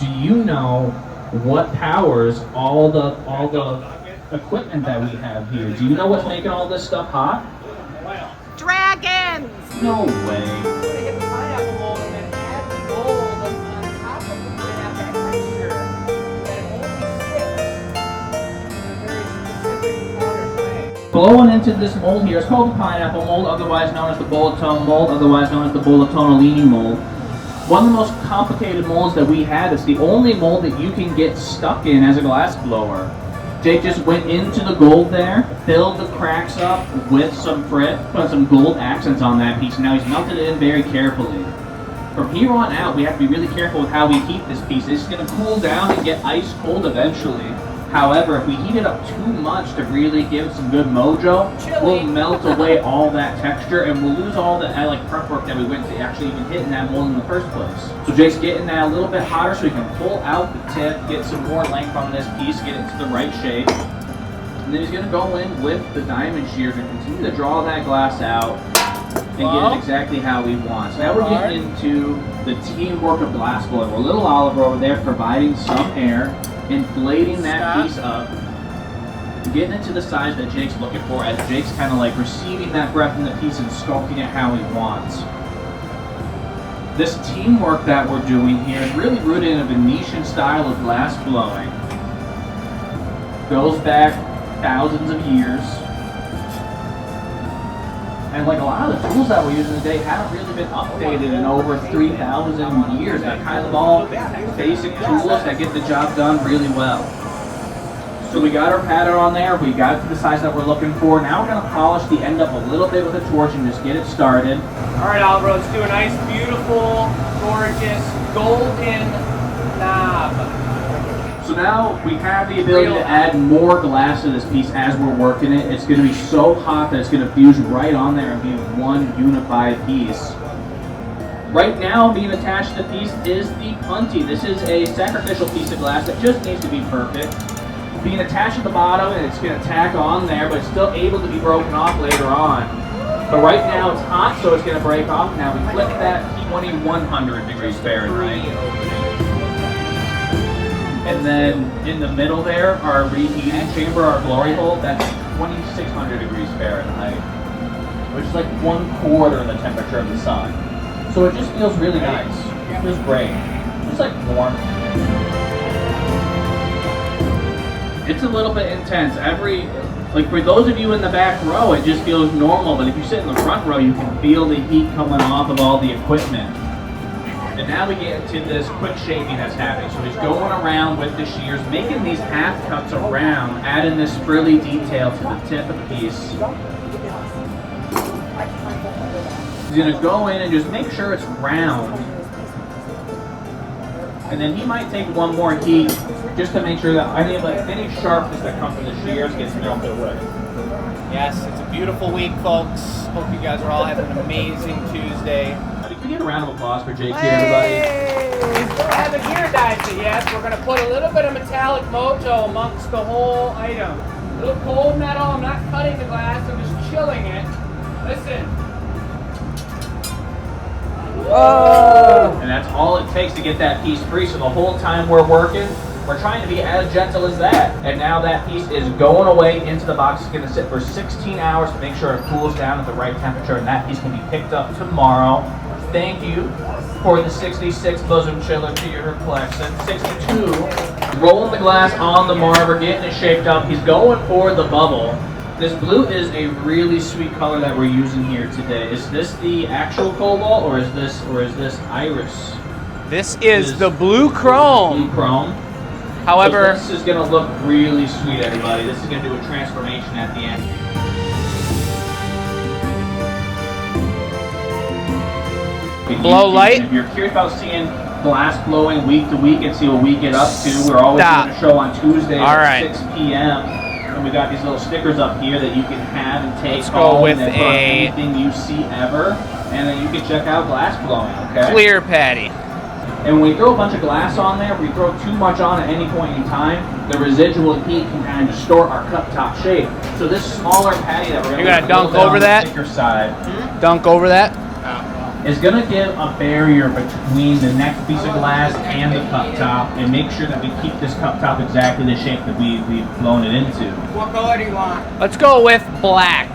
Do you know what powers all the equipment that we have here? Do you know what's making all this stuff hot? Dragons! No way. Hit the pineapple mold and then add the gold on top of it to have that texture that it only sits in a very specific powdered way. Blowing into this mold here, it's called the pineapple mold, otherwise known as the Molten mold, otherwise known as the Molten mold. One of the most complicated molds that we have. It's the only mold that you can get stuck in as a glass blower. Jake just went into the gold there, filled the cracks up with some frit, put some gold accents on that piece, and now he's melted it in very carefully. From here on out, we have to be really careful with how we heat this piece. It's going to cool down and get ice cold eventually. However, if we heat it up too much to really give it some good mojo, we'll melt away all that texture and we'll lose all the prep work that we went to actually even hitting that mold in the first place. So Jake's getting that a little bit hotter so he can pull out the tip, get some more length on this piece, get it to the right shape. And then he's going to go in with the diamond shears and continue to draw that glass out and get it exactly how he wants. Now we're getting into the teamwork of glass blowing. We're little Oliver over there providing some air, inflating that piece up, getting it to the size that Jake's looking for as Jake's kind of like receiving that breath in the piece and sculpting it how he wants. This teamwork that we're doing here is really rooted in a Venetian style of glass blowing. Goes back thousands of years. And like a lot of the tools that we're using today haven't really been updated in over 3,000 years. They're kind of all basic tools that get the job done really well. So we got our pattern on there, we got it to the size that we're looking for. Now we're going to polish the end up a little bit with a torch and just get it started. All right, Oliver, let's do a nice, beautiful, gorgeous, golden knob. So now we have the ability to add more glass to this piece as we're working it. It's going to be so hot that it's going to fuse right on there and be one unified piece. Right now, being attached to the piece is the punty. This is a sacrificial piece of glass that just needs to be perfect. Being attached at the bottom, and it's going to tack on there, but it's still able to be broken off later on. But right now it's hot, so it's going to break off. Now we flip that 2100 degrees Fahrenheit. And then in the middle there, our reheating chamber, our glory hole, that's 2600 degrees Fahrenheit, which is like 1/4 the temperature of the sun. So it just feels really nice. It feels great. It's like warm. It's a little bit intense. Like for those of you in the back row, it just feels normal, but if you sit in the front row, you can feel the heat coming off of all the equipment. And now we get into this quick shaping that's happening. So he's going around with the shears, making these half cuts around, adding this frilly detail to the tip of the piece. He's going to go in and just make sure it's round. And then he might take one more heat just to make sure that any sharpness that comes from the shears gets melted away. Yes, it's a beautiful week, folks. Hope you guys are all having an amazing Tuesday. Can we get a round of applause for Jake here, everybody? We still haven't anodized it yet. We're going to put a little bit of metallic mojo amongst the whole item. A little cold metal. I'm not cutting the glass. I'm just chilling it. Listen. Whoa! And that's all it takes to get that piece free. So the whole time we're working, we're trying to be as gentle as that. And now that piece is going away into the box. It's going to sit for 16 hours to make sure it cools down at the right temperature. And that piece can be picked up tomorrow. Thank you for the 66 bosom chiller to your collection. 62. Rolling the glass on the marble, getting it shaped up. He's going for the bubble. This blue is a really sweet color that we're using here today. Is this the actual cobalt, or is this iris? This is the blue chrome. Blue chrome. However, so this is going to look really sweet, everybody. This is going to do a transformation at the end. Blow light. If you're curious about seeing glass blowing week to week and see what we get up to, we're always doing a show on Tuesdays at 6 p.m. And we got these little stickers up here that you can have and take home with anything you see ever. And then you can check out glass blowing, okay? Clear patty. And when we throw a bunch of glass on there, if we throw too much on at any point in time, the residual heat can kind of distort our cup top shape. So this smaller patty that we're going to dunk over that? Thicker side. Dunk over that? is going to give a barrier between the next piece of glass and the cup top, and make sure that we keep this cup top exactly the shape that we've blown it into. What color do you want? Let's go with black.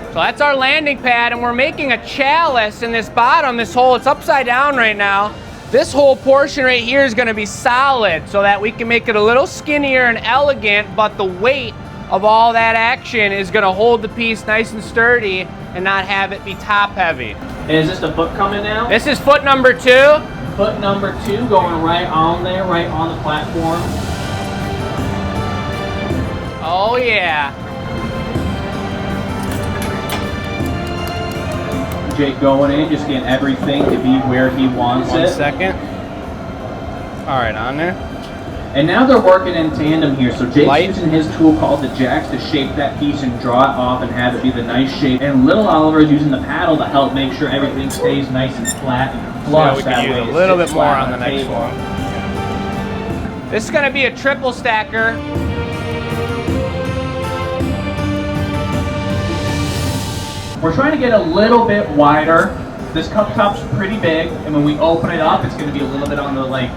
So that's our landing pad, and we're making a chalice in this bottom. This hole, it's upside down right now. This whole portion right here is going to be solid so that we can make it a little skinnier and elegant, but the weight of all that action is going to hold the piece nice and sturdy and not have it be top heavy. Is this the foot coming now? This is foot number 2. Foot number 2 going right on there, right on the platform. Oh yeah. Jake going in, just getting everything to be where he wants it. 1 second. All right, on there. And now they're working in tandem here. So Jake's using his tool called the jacks to shape that piece and draw it off and have it be the nice shape. And little Oliver is using the paddle to help make sure everything stays nice and flat and flush. So we can use a little bit more on the next one. This is going to be a triple stacker. We're trying to get a little bit wider. This cup top's pretty big, and when we open it up, it's going to be a little bit on the, like,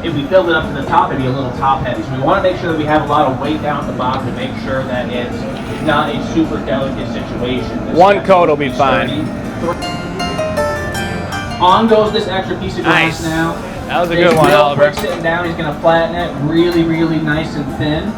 if we build it up to the top, it'd be a little top heavy. So we want to make sure that we have a lot of weight down at the bottom to make sure that it's not a super delicate situation. This 1 coat will be fine. On goes this extra piece of glass now. That was a good one, Oliver. Sitting down, he's going to flatten it really, really nice and thin.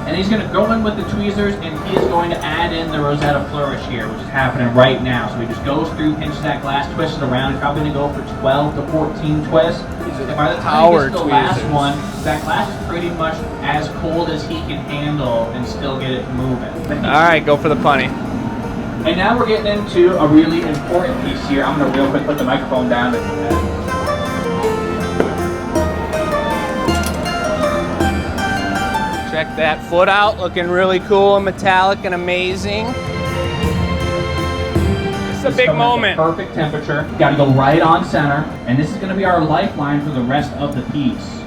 And he's going to go in with the tweezers, and he is going to add in the Rosetta flourish here, which is happening right now. So he just goes through, pinches that glass, twists it around. He's probably going to go for 12 to 14 twists. And by the time he gets to the last one, that glass is pretty much as cold as he can handle and still get it moving. All right, go for the punny. And now we're getting into a really important piece here. I'm going to real quick put the microphone down. Check that foot out, looking really cool and metallic and amazing. It's a big moment. Perfect temperature. Got to go right on center, and this is going to be our lifeline for the rest of the piece.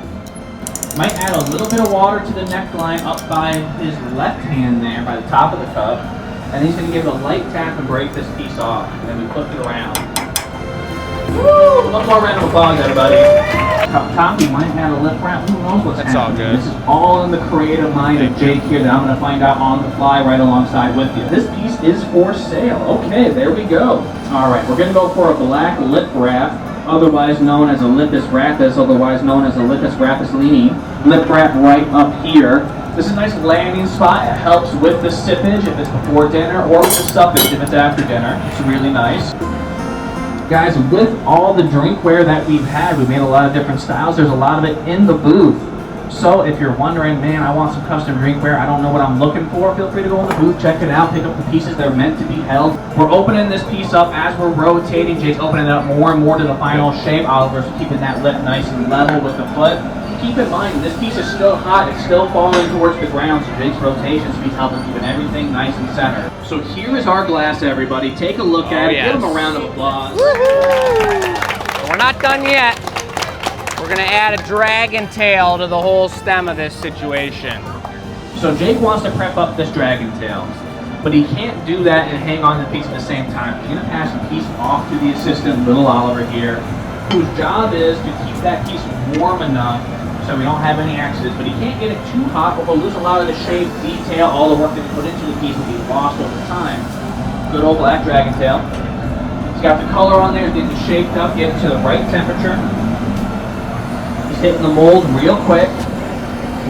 Might add a little bit of water to the neckline up by his left hand there, by the top of the cup, and he's going to give it a light tap and break this piece off, and then we flip it around. Woo! One more round of applause, everybody. Up top, we might have a lip wrap. Who knows what's happening? All good. This is all in the creative mind of Jake here that I'm going to find out on the fly right alongside with you. This piece is for sale. Okay, there we go. All right, we're going to go for a black lip wrap, otherwise known as a lipus rapus, otherwise known as a lipus rapus leaning. Lip wrap right up here. This is a nice landing spot. It helps with the sippage if it's before dinner, or with the suppage if it's after dinner. It's really nice. Guys, with all the drinkware that we've had, we've made a lot of different styles. There's a lot of it in the booth. So if you're wondering, man, I want some custom drinkware, I don't know what I'm looking for, feel free to go in the booth, check it out, pick up the pieces that are meant to be held. We're opening this piece up as we're rotating. Jake's opening it up more and more to the final shape. Oliver's keeping that lip nice and level with the foot. Keep in mind, this piece is still hot. It's still falling towards the ground, so Jake's rotation speed's helping keeping everything nice and centered. So here is our glass, everybody. Take a look at it. Yes. Give them a round of applause. But we're not done yet. We're going to add a dragon tail to the whole stem of this situation. So Jake wants to prep up this dragon tail, but he can't do that and hang on to the piece at the same time. He's going to pass the piece off to the assistant, little Oliver here, whose job is to keep that piece warm enough so we don't have any accidents, but he can't get it too hot or we'll lose a lot of the shape, detail, all the work that we put into the piece will be lost over time. Good old black dragon tail. He's got the color on there, he's getting it shaped up, getting to the right temperature. He's hitting the mold real quick.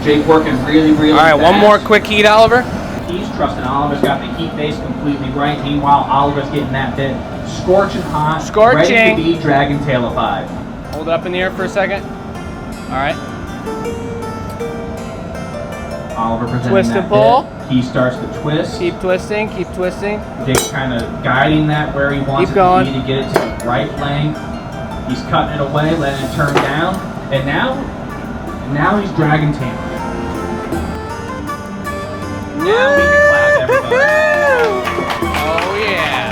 Jake working really, really fast. All right, one more quick heat, Oliver. He's trusting Oliver's got the heat base completely right. Meanwhile, Oliver's getting that bit scorching hot, Scorching. ready to be dragon tailified. Hold it up in the air for a second. All right. Oliver presenting Twist that and pull. bit. He starts to twist. Keep twisting, keep twisting. Jake's kind of guiding that where he wants Keep it going. to be to get it to the right length. He's cutting it away, letting it turn down, and now he's dragon tailing. Now we can clap, everybody. Oh yeah.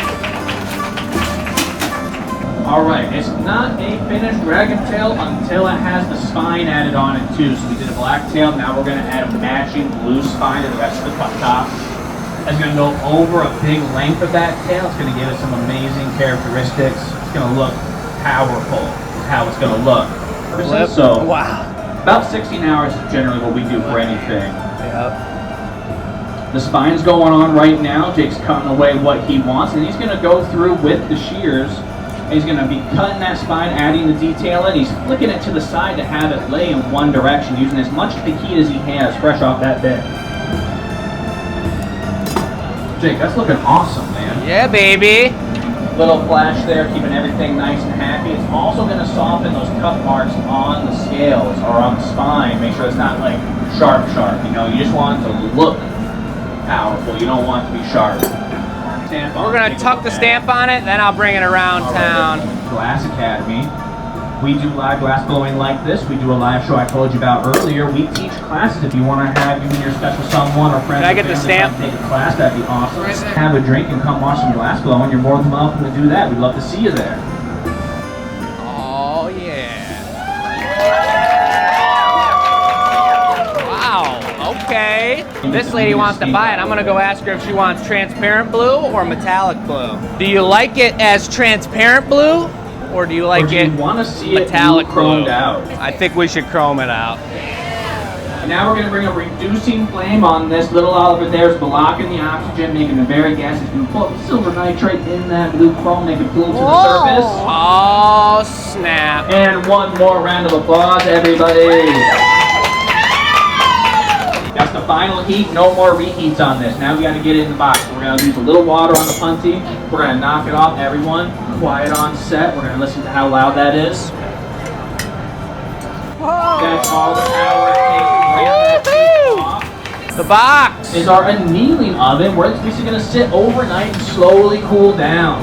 All right, it's not a finished dragon tail until it has the spine added on it too. So we did a black tail, now we're gonna add a matching blue spine to the rest of the cup top. It's going to go over a big length of that tail. It's going to give it some amazing characteristics. It's going to look powerful, is how it's going to look. So, wow. About 16 hours is generally what we do for anything. Yep. The spine's going on right now. Jake's cutting away what he wants, and he's going to go through with the shears. And he's going to be cutting that spine, adding the detail in. He's flicking it to the side to have it lay in one direction, using as much of the heat as he has fresh off that bed. Jake, that's looking awesome, man. Yeah, baby. Little flash there, keeping everything nice and happy. It's also going to soften those cut marks on the scales or on the spine. Make sure it's not like sharp, you know. You just want it to look powerful. You don't want it to be sharp. We're going to tuck the stamp on it, then I'll bring it around town. Glass Academy. We do live glass blowing like this. We do a live show I told you about earlier. We teach classes. If you want to have you and your special someone or friends Can I get the stamp? take a class, that'd be awesome. Have a drink and come watch some glass blowing. You're more than welcome to do that. We'd love to see you there. Oh, yeah. Wow, okay. This lady wants to buy it. I'm going to go ask her if she wants transparent blue or metallic blue. Do you like it as transparent blue? Or do you like it metallic chromed out? I think we should chrome it out. Now we're going to bring a reducing flame on this. Little Oliver there is blocking the oxygen, making it very gaseous. You can put silver nitrate in that blue chrome, make it cool to the surface. Oh, snap. And one more round of applause, everybody. That's the final heat. No more reheats on this. Now we got to get it in the box. We're going to use a little water on the punty. We're going to knock it off, everyone. Quiet on set. We're going to listen to how loud that is. That's all the power it takes off. The box Is our annealing oven where it's basically going to sit overnight and slowly cool down.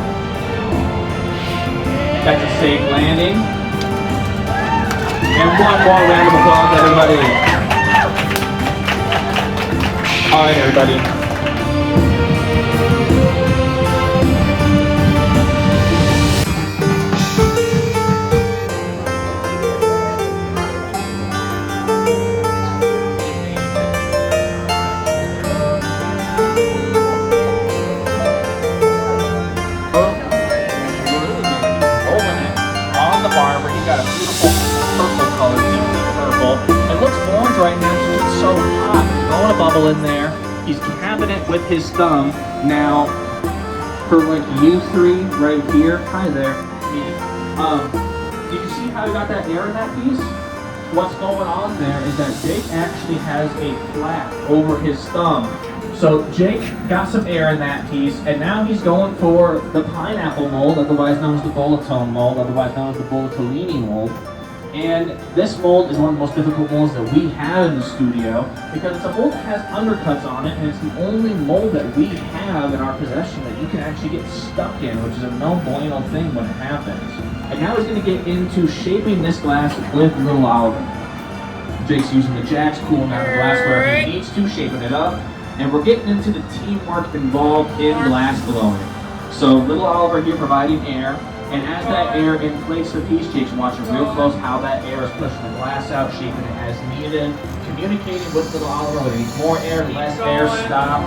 That's a safe landing. And one more round of applause, everybody. All right, everybody. Barber, he got a beautiful purple color, deeply purple. It looks orange right now because it's so hot. He's blowing a bubble in there. He's capping it with his thumb. Now, for like you three right here, hi there, me. Did you see how he got that air in that piece? What's going on there is that Jake actually has a flap over his thumb. So Jake got some air in that piece, and now he's going for the pineapple mold, otherwise known as the Molten mold, otherwise known as the Molten mold. And this mold is one of the most difficult molds that we have in the studio because it's a mold that has undercuts on it, and it's the only mold that we have in our possession that you can actually get stuck in, which is a no bueno thing when it happens. And now he's going to get into shaping this glass with Little Oliver. Jake's using the jacks, cooling down the glass where he needs to, shaping it up. And we're getting into the teamwork involved in glass blowing. So Little Oliver here providing air, and as that air inflates the piece, Jake's watching real close how that air is pushing the glass out, shaping it as needed, communicating with Little Oliver whether he needs more air, less air, stop.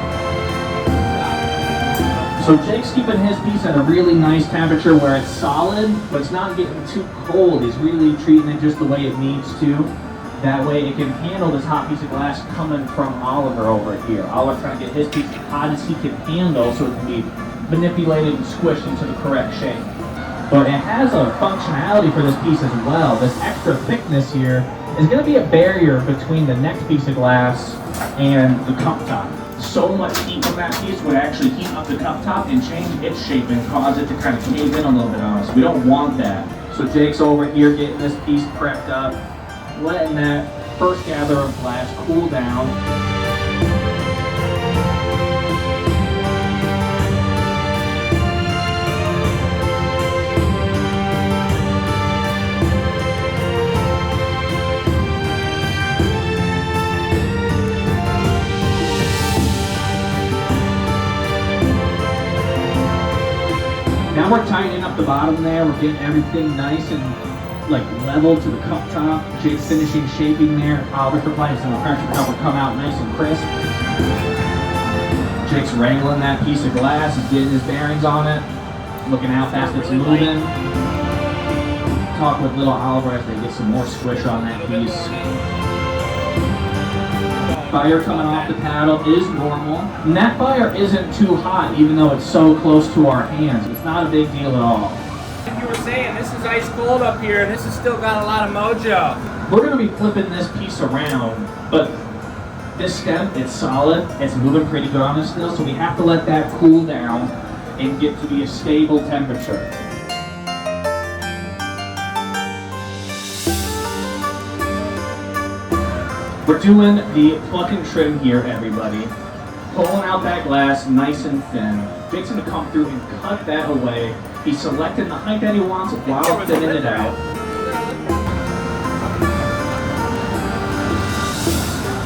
So Jake's keeping his piece at a really nice temperature where it's solid, but it's not getting too cold. He's really treating it just the way it needs to. That way it can handle this hot piece of glass coming from Oliver over here. Oliver's trying to get his piece as hot as he can handle so it can be manipulated and squished into the correct shape. But it has a functionality for this piece as well. This extra thickness here is going to be a barrier between the next piece of glass and the cup top. So much heat from that piece would actually heat up the cup top and change its shape and cause it to kind of cave in a little bit on us. We don't want that. So Jake's over here getting this piece prepped up, letting that first gather of glass cool down. Now we're tightening up the bottom there. We're getting everything nice and like level to the cup top. Jake's finishing shaping there. Oliver's applying some pressure to help it come out nice and crisp. Jake's wrangling that piece of glass, he's getting his bearings on it, looking how fast it's moving. Talk with little Oliver as they get some more squish on that piece. Fire coming off the paddle is normal. And that fire isn't too hot even though it's so close to our hands. It's not a big deal at all. Like you were saying, this is ice cold up here and this has still got a lot of mojo. We're going to be flipping this piece around, but this stem, it's solid, it's moving pretty good on us still, so we have to let that cool down and get to be a stable temperature. We're doing the pluck and trim here, everybody. Pulling out that glass nice and thin. Jake's gonna come through and cut that away. He's selecting the height that he wants while thinning it out.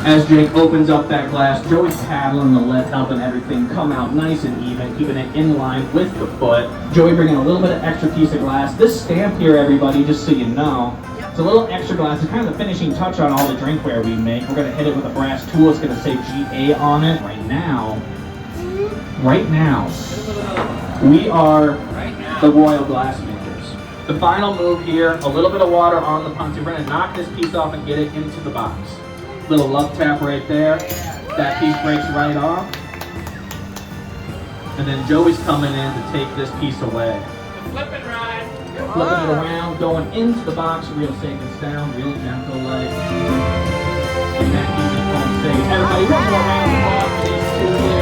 As Jake opens up that glass, Joey's paddling the lead, helping everything come out nice and even, keeping it in line with the foot. Joey bringing a little bit of extra piece of glass. This stamp here, everybody, just so you know, it's a little extra glass. It's kind of the finishing touch on all the drinkware we make. We're going to hit it with a brass tool. It's going to say GA on it. Right now, we are the Royal Glass Makers. The final move here, a little bit of water on the pontoon. We're going to knock this piece off and get it into the box. Little love tap right there. That piece breaks right off. And then Joey's coming in to take this piece away. The flipping ride. Flipping it around, going into the box, real safe and sound, real gentle like. And that piece is home safe. Everybody, one more round of applause for these two.